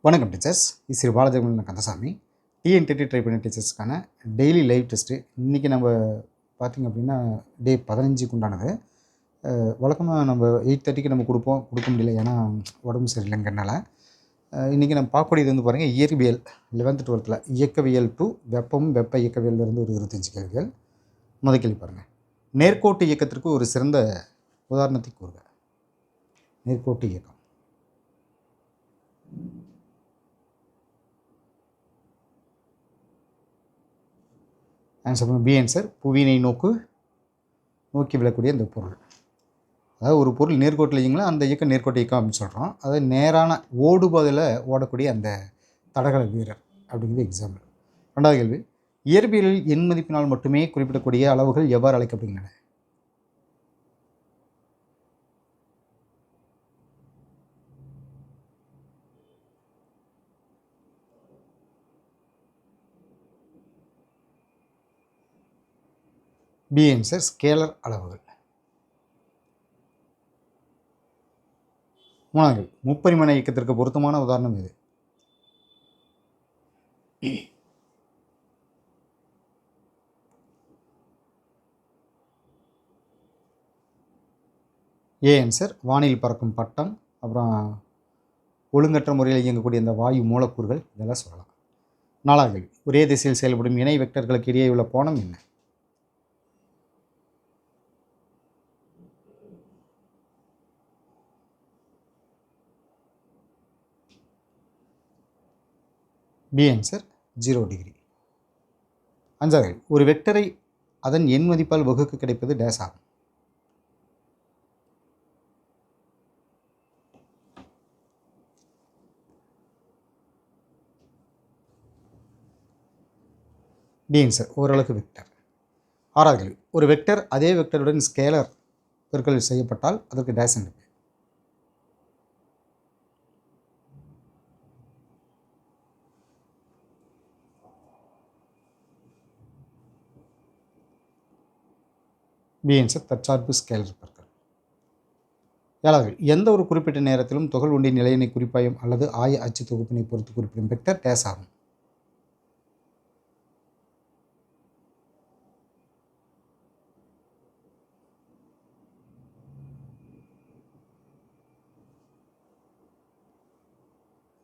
வணக்கம் டீச்சர்ஸ். இது ஸ்ரீ பாலஜெகன் கந்தசாமி. டிஎன்டிடி ட்ரை பண்ண டீச்சர்ஸ்க்கான டெய்லி லைவ் டெஸ்ட்டு. இன்றைக்கி நம்ம பார்த்திங்க அப்படின்னா டே 15க்கு உண்டானது. வழக்கமாக நம்ம 8:30க்கு நம்ம கொடுக்க முடியல, ஏன்னா உடம்பு சரியில்லைங்கிறனால. இன்றைக்கி நம்ம பார்க்கக்கூடியது வந்து பாருங்கள், இயற்பியல் 11th 12th இயக்கவியல் டு வெப்ப இயக்கவியலிருந்து ஒரு 25 கேள்விகள். முதல் கேள்வி பாருங்கள். நேர்கோட்டு இயக்கத்திற்கு ஒரு சிறந்த உதாரணத்தை கூறுக. நேர்கோட்டு இயக்கம். ஆன்சர் பண்ணுங்கள். B answer. புவியினை நோக்கி விழக்கூடிய இந்த பொருள். அதாவது ஒரு பொருள் நேர்கோட்டில் இயங்கினா அந்த இயக்கம் நேர்கோட்டு இயக்கம் அப்படின்னு சொல்கிறோம். அதாவது நேரான ஓடுபாதையில் ஓடக்கூடிய அந்த தடகள வீரர் அப்படிங்கிறது எக்ஸாம்பிள். ரெண்டாவது கேள்வி. இயற்பியலில் எண் மதிப்பினால் மட்டுமே குறிப்பிடக்கூடிய அளவுகள் எவ்வாறு அழைக்கப்படுகின்றன? B answer. ஸ்கேலர் அளவுகள். மூணாவது, முப்பரிமாண இயக்கத்திற்கு பொருத்தமான உதாரணம் எது? A answer. வானில் பறக்கும் பட்டம், அப்புறம் ஒழுங்கற்ற முறையில் இயங்கக்கூடிய இந்த வாயு மூலக்கூறுகள், இதெல்லாம் சொல்லலாம். நாலாவது, ஒரே திசையில் செயல்படும் இணை வெக்டர்களுக்கு இடையே உள்ள கோணம் என்ன? B answer. 0 டிகிரி. அஞ்சாவது, ஒரு வெக்டரை அதன் எண் மதிப்பால் வகுக்க கிடைப்பது டேஸ் ஆகும். D answer. ஓரளவுக்கு வெக்டர். ஆறாவது, ஒரு வெக்டர் அதே வெக்டருடன் ஸ்கேலர் பெருக்கல் செய்யப்பட்டால் அதற்கு டேஸ் என்று. B answer. தற்சார்பு ஸ்கேலர் பெருக்கல். ஏழாவது, எந்த ஒரு குறிப்பிட்ட நேரத்திலும் துகள் ஒன்றின் நிலையினை குறிப்பாயும் அல்லது ஆய அச்சு தொகுப்பினை பொறுத்து குறிப்பிடும் வெக்டர் டேஸ் ஆகும்.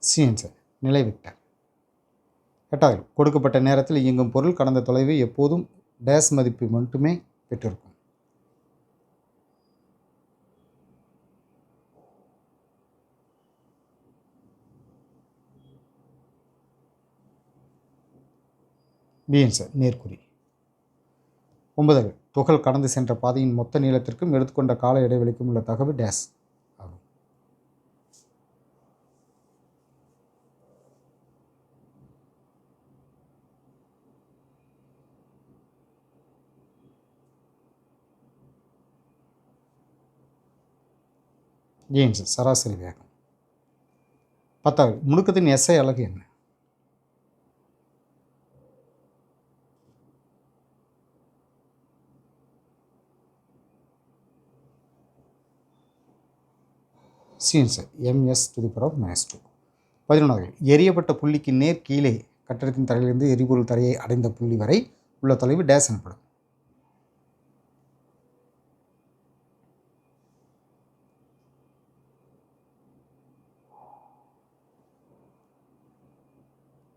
C answer. நிலை வெக்டர். எட்டாவது, கொடுக்கப்பட்ட நேரத்தில் இயங்கும் பொருள் கடந்த தொலைவை எப்போதும் டேஸ் மதிப்பு மட்டுமே பெற்றிருக்கும். B answer. நேர்குறி. ஒன்பதாவது, துகள் கடந்து சென்ற பாதையின் மொத்த நீளத்திற்கும் எடுத்துக்கொண்ட கால இடைவெளிக்கும் உள்ள தகவு டேஸ் ஆகும். D answer. சராசரி வேகம். பத்தாவது, முடுக்கத்தின் எஸ்ஐ அலகு என்ன? C answer. ms⁻². 11வது, எரியப்பட்ட புள்ளிக்கு நேர் கீழே கட்டடத்தின் தரையிலிருந்து எரிபொருள் தரையை அடைந்த புள்ளி வரை உள்ள தொலைவு டேஸ் எனப்படும்.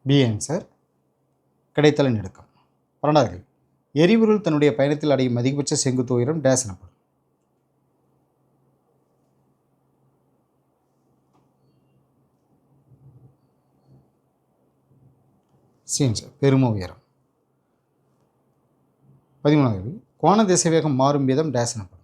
B answer. கிடைத்தல நெடுக்கம். 12வது, எரிபொருள் தன்னுடைய பயணத்தில் அடையும் அதிகபட்ச செங்குத்து உயரம் டேஸ் எனப்படும். C answer. பெரும உயரம். 13வது, கோண திசைவேகம் மாறும் வீதம் டேஸ் எனப்படும்.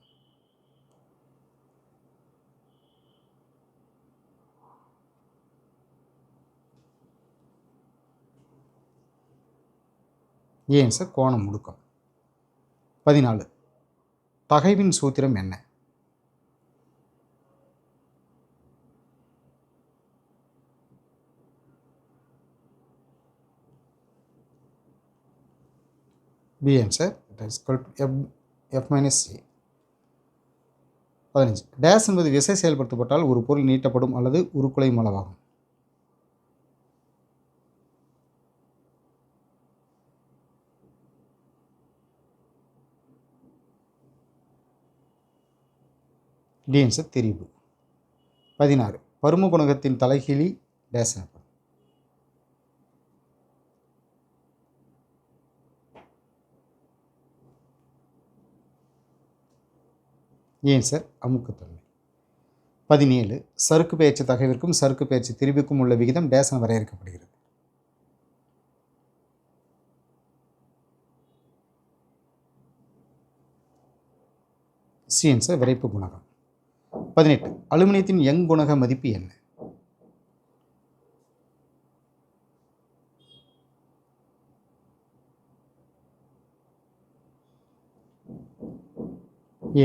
A answer. கோண முடுக்கம். 14, தகைவின் சூத்திரம் என்ன? B answer. F-A. 15, டேஸ் என்பது விசை செயல்படுத்தப்பட்டால் ஒரு பொருள் நீட்டப்படும் அல்லது உருக்குலையும் அளவாகும். டி ஆன்சர் திரிபு. 16 பரும குணகத்தின் தலைகீழி டேஸ் எனப்படும். ஏன் சார் அமுக்கத்தன்மை. 17 சறுக்கு பெயர்ச்சி தகைவிற்கும் சறுக்கு பெயர்ச்சி திரிபுக்கும் உள்ள விகிதம் டேஸ் என வரையறுக்கப்படுகிறது. சி ஆன்சர் விரைப்பு குணகம். 18 அலுமினியத்தின் யங் குணக மதிப்பு என்ன?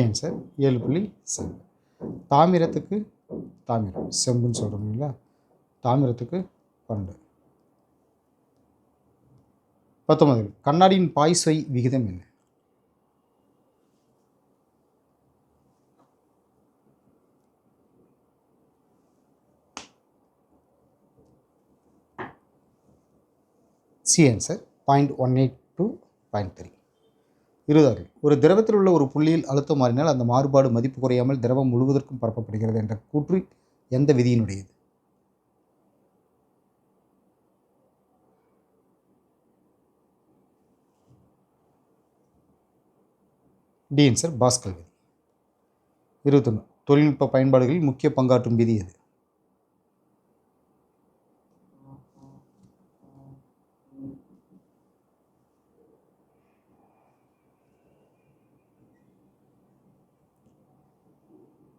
ஏன் சார் 7.7. தாமிரத்துக்கு தாமிரம் செம்புன்னு சொல்கிறோம் இல்லைங்களா, தாமிரத்துக்கு 12. 19 கண்ணாடியின் பாய்சொய் விகிதம் என்ன? C answer 0.18 to 0.3. 20 ஒரு திரவத்தில் உள்ள ஒரு புள்ளியில் அழுத்தம் மாறினால் அந்த மாறுபாடு மதிப்பு குறையாமல் திரவம் முழுவதற்கும் பரப்பப்படுகிறது என்ற கூற்று எந்த விதியினுடையது? டி ஆன்சர் பாஸ்கல் விதி. 21 தொழில்நுட்ப பயன்பாடுகளில் முக்கிய பங்காற்றும் விதி எது?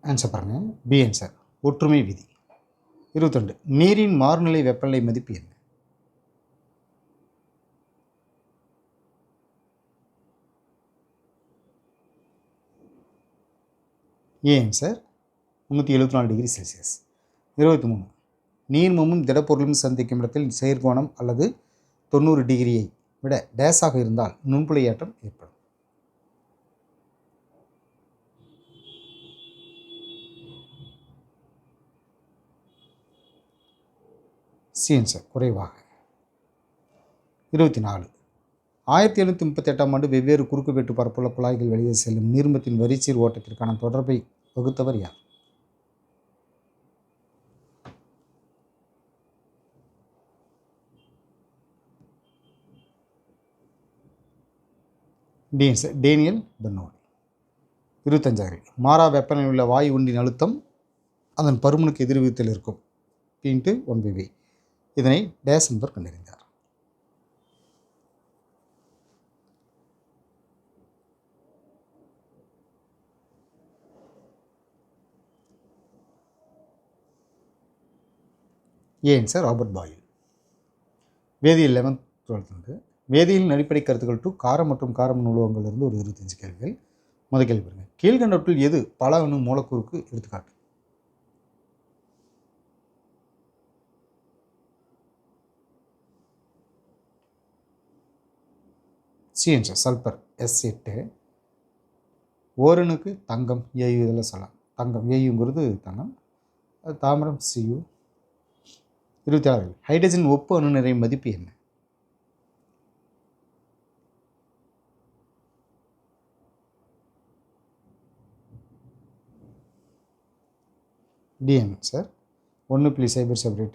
ஆன்சர் பாருங்கள், பி ஆன்சர் ஒற்றுமை விதி. 22 நீரின் மாறுநிலை வெப்பநிலை மதிப்பு என்ன? A answer 374 degree Celsius. 23 நீர்மமும் திடப்பொருளும் சந்திக்கும் இடத்தில் செயற்கோணம் அல்லது 90 டிகிரியை விட டேஸாக இருந்தால் நுண்புழையாட்டம் ஏற்படும். சி ஆன்சர் குறைவாக. 24 1738ஆம் ஆண்டு வெவ்வேறு குறுக்கு வெட்டு பரப்புள்ள குழாய்கள் வெளியே செல்லும் நீர்மத்தின் வரிச்சீர் ஓட்டத்திற்கான தொடர்பை வகுத்தவர் யார்? D answer Daniel Bernoulli. 25 மாறா வெப்பநிலை உள்ள வாயு ஒன்றின் அழுத்தம் அதன் பருமனுக்கு எதிர்விகிதத்தில் இருக்கும் P × 1/V. இதனை டேஸ் என்பவர் கண்டறிந்தார். ஏன் சார் ராபர்ட் பாயில். வேதியியல் 11th 12th வேதியியலின் அடிப்படை கருத்துக்கள் டு காரம் மற்றும் காரம் நூலகங்களிலிருந்து ஒரு 25 கேள்விகள். முதல் கேள்வி பாருங்கள், கீழ்கண்டவற்றில் எது பல அணு மூலக்கூறுக்கு எடுத்துக்காட்டு? C answer sulphur S8. ஓரணுக்கு தங்கம் ஏயு, இதெல்லாம் சொல்லலாம். தங்கம் ஏயுங்கிறது தங்கம், அது தாமிரம் Cu. 26 ஹைட்ரஜன் ஒப்பு அணு நிறை மதிப்பு என்ன? டி ஆன்சர் 1.0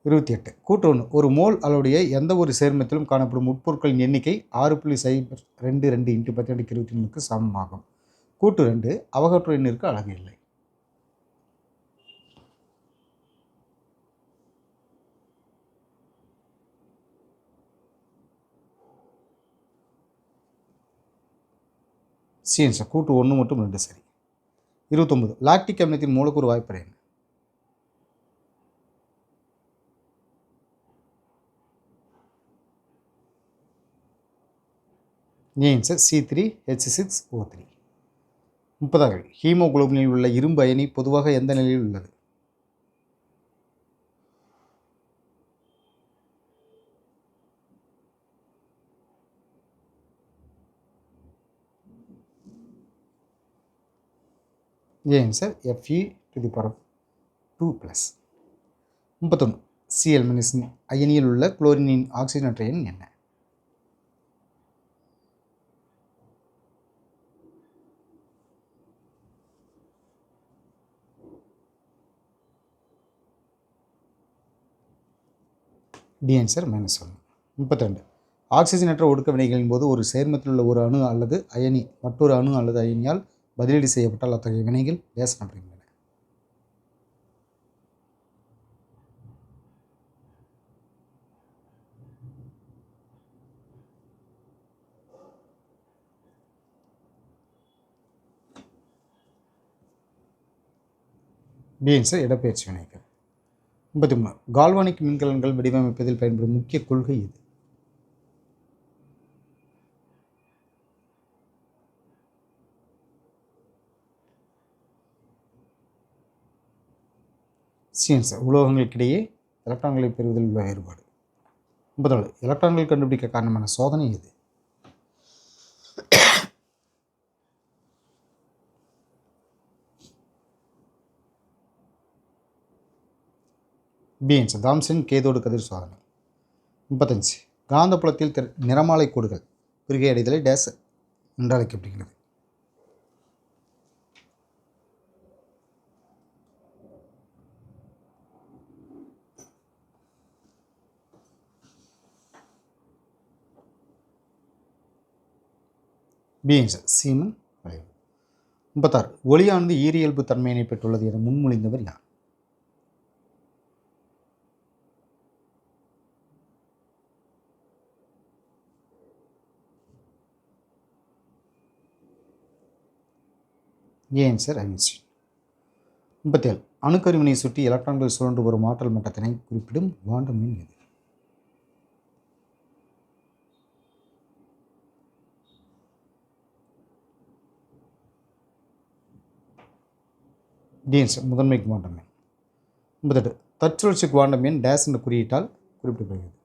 28 கூட்டு 1 ஒரு மோல் அளவுடைய எந்த ஒரு சேர்மத்திலும் காணப்படும் உட்பொருட்களின் எண்ணிக்கை 6.022 × 10⁻23க்கு சமமாகும். கூட்டு 2 அவகாட்ரோ எண்ணிற்கு அலகு இல்லை. சி ஆன்சர் கூட்டு 1 மற்றும் 2 சரி. 29 லாக்டிக் அமிலத்தின் மூலக்கூறு வாய்ப்பறை என்ன? Answer C3H6O3. 30 ஹீமோகுளோபினில் உள்ள இரும்பு அயனி பொதுவாக எந்த நிலையில் உள்ளது? Answer Fe⁴2+. 31 Cl- அயனியில் உள்ள குளோரினின் ஆக்சிஜனற்ற எண் என்ன? D answer -1. 32. ஆக்சிஜனற்ற ஒடுக்க வினைகளின் போது ஒரு சேர்மத்தில் உள்ள ஒரு அணு அல்லது அயனி மற்றொரு அணு அல்லது அயனியால் பதிலீடு செய்யப்பட்டால் அத்தகைய வினைகள் டேஸ் எனப்படுகின்றன. டி ஆன்சர் இடப்பெயர்ச்சி வினைகள். 33. கால்வானிக் மின்கலன்கள் வடிவமைப்பதில் பயன்படும் முக்கிய கொள்கை இது. சி ஆன்சர் உலோகங்களுக்கிடையே எலக்ட்ரான்களை பெறுவதில் உள்ள வேறுபாடு. 34. எலக்ட்ரான்கள் கண்டுபிடிக்க காரணமான சோதனை எது? பி ஆன்சர் தாம்சன் கேதோடு கதிர் சோதனை. 35. காந்தப்புலத்தில் நிறமாலை கோடுகள் பிரிகை அடைதலை டேஸ் என்று அழைக்கப்படுகிறது. பி ஆன்சர் சீமன் வளைவு. 36. ஒளியானது ஈரியல்பு தன்மையினை பெற்றுள்ளது என முன்மொழிந்தவர் யார்? A answer Einstein. 37. அணுக்கருவினை சுற்றி எலக்ட்ரான்கள் சுழன்று வரும் ஆற்றல் மட்டத்தினை குறிப்பிடும் குவாண்டம் எண் எது? டி ஆன்சர் முதன்மை குவாண்டம் எண். 38. தற்சுழற்சி குவாண்டம் எண் டேஸ் என்ற குறியீட்டால் குறிப்பிடப்படுகிறது.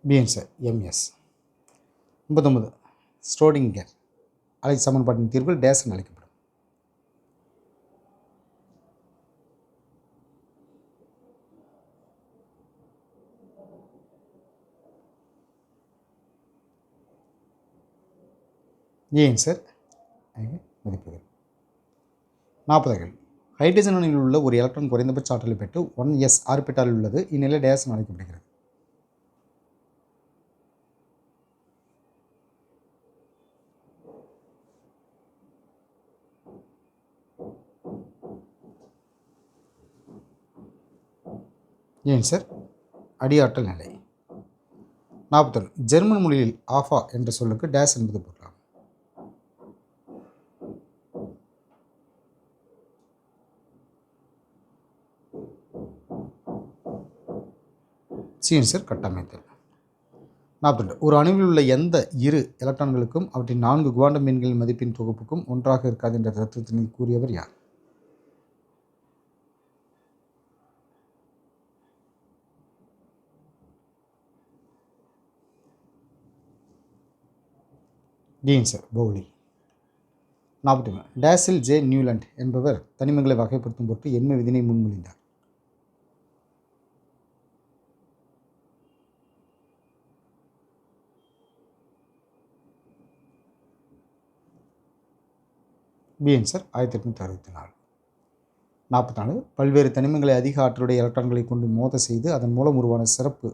B answer MS. 39. ஸ்ட்ரோடிங்கர் அலை சமன்பாட்டின் தீர்வு டேஸ் என அழைக்கப்படும். ஏ ஆன்சர் மதிப்புகள். 40. ஹைட்ரஜன் அணுவில் உள்ள ஒரு எலக்ட்ரான் குறைந்தபட்ச ஆற்றலை பெற்று 1s ஆர்பிட்டாலில் உள்ளது. இந்நிலை டேஸ் என அழைக்கப்படுகிறது. ஏ ஆன்சர் அடியாற்றல் நிலை. 41. ஜெர்மன் மொழியில் ஆஃபா என்ற சொல்லுக்கு டேஸ் என்பது பொருளாகும். சி ஆன்சர் கட்டமைத்தல். 42. ஒரு அணுவில் உள்ள எந்த இரு எலக்ட்ரான்களுக்கும் அவற்றின் 4 குவாண்டம் எண்களின் மதிப்பின் தொகுப்புக்கும் ஒன்றாக இருக்காது என்ற தத்துவத்தினை கூறியவர் யார்? D answer Pauli. 43. டேசில் ஜே நியூலண்ட் என்பவர் தனிமங்களை வகைப்படுத்தும் பொருட்டு என்ன விதினை முன்மொழிந்தார்? B answer 1864. 44. பல்வேறு தனிமங்களை அதிக ஆற்றலுடைய எலக்ட்ரான்களை கொண்டு மோத செய்து அதன் மூலம் உருவான சிறப்பு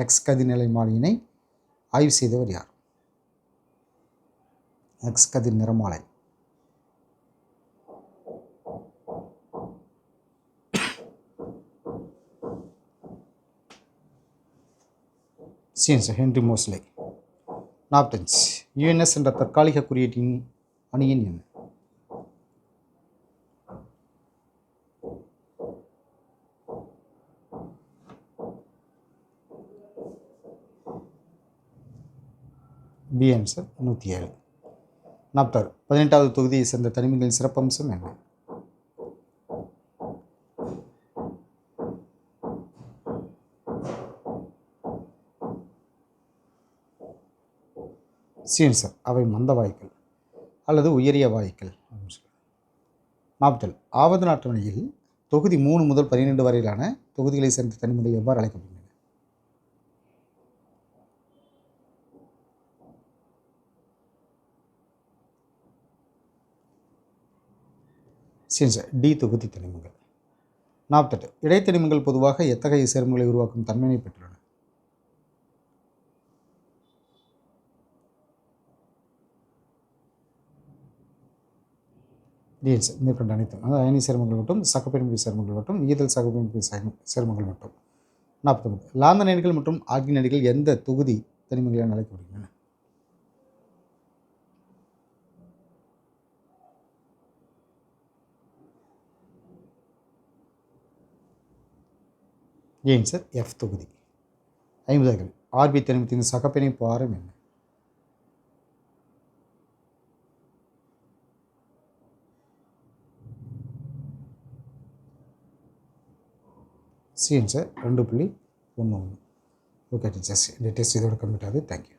எக்ஸ் கதிர்நிலை மாறியினை ஆய்வு செய்தவர் யார்? எக்ஸ் கதிர் நிறமாலை. C answer Henry மோஸ்லே. 45. யுஎன்எஸ் என்ற தற்காலிக குறியீட்டின் அணியின் என்ன? B answer 107. 46. 18வது தொகுதியை சேர்ந்த தனிமங்களின் சிறப்பம்சம் என்ன? சி ஆன்சர் அவை மந்த வாயுக்கள் அல்லது உயரிய வாயுக்கள். 47. ஆவர்த்தன அட்டவணையில் தொகுதி 3 முதல் 12 வரையிலான தொகுதிகளை சேர்ந்த தனிமங்கள் எவ்வாறு அழைக்கப்படுகின்றன? சரி சார், டி தொகுதி தனிமங்கள். 48 இடைத்தனிமங்கள் பொதுவாக எத்தகைய சேர்மங்களை உருவாக்கும் தன்மையை பெற்றுள்ளன? டிஎன்ஸ் மேற்கொண்ட அனைத்தும், அதாவது அயனி சேர்மங்கள் மட்டும், சகப்பிணைப்பு சேர்மங்கள் மட்டும், ஈதல் சகப்பிணைப்பு சேர்மங்கள் மட்டும். 49 லாந்தனைடுகள் மற்றும் ஆர்கினைடுகள் எந்த தொகுதி தனிமங்கள் என அழைக்கப்படுகின்றன? ஏன் சார், எஃப் தொகுதி. 50 ஆர்பி தனிமத்தின் சகப்பிணைப்பு ஆரம் என்ன? சிஎன் சார் 2.11. ஓகே டீச்சர்ஸ், இந்த டெஸ்ட் இதோட கம்ப்ளீட் ஆகுது. தேங்க்யூ.